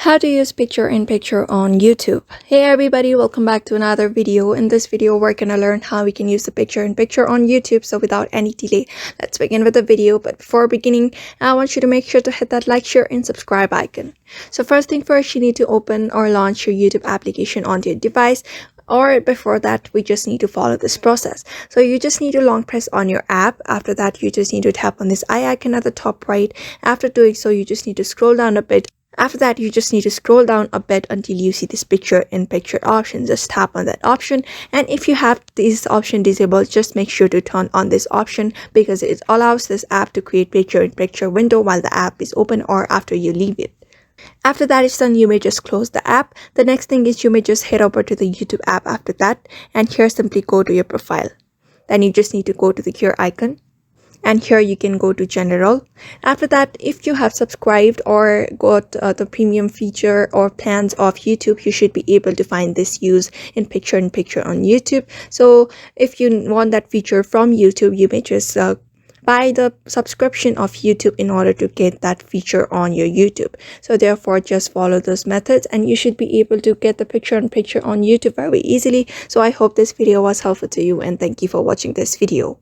How to use picture-in-picture on YouTube. Hey everybody, welcome back to another video. In this video, we're gonna learn how we can use the picture-in-picture on YouTube. So without any delay, let's begin with the video. But before beginning, I want you to make sure to hit that like, share, and subscribe icon. So first thing first, you need to open or launch your YouTube application onto your device. Or before that, we just need to follow this process. So you just need to long press on your app. After that, you just need to tap on this eye icon at the top right. After doing so, you just need to scroll down a bit. After that, you just need to scroll down a bit until you see this picture-in-picture option. Just tap on that option, and if you have this option disabled, just make sure to turn on this option because it allows this app to create picture-in-picture window while the app is open or after you leave it. After that is done, you may just close the app. The next thing is you may just head over to the YouTube app after that, and here simply go to your profile. Then you just need to go to the gear icon. And here you can go to general. After that, if you have subscribed or got the premium feature or plans of YouTube, you should be able to find this use in picture-in-picture on YouTube. So if you want that feature from YouTube, you may just buy the subscription of YouTube in order to get that feature on your YouTube. So therefore, just follow those methods and you should be able to get the picture-in-picture on YouTube very easily. So I hope this video was helpful to you, and thank you for watching this video.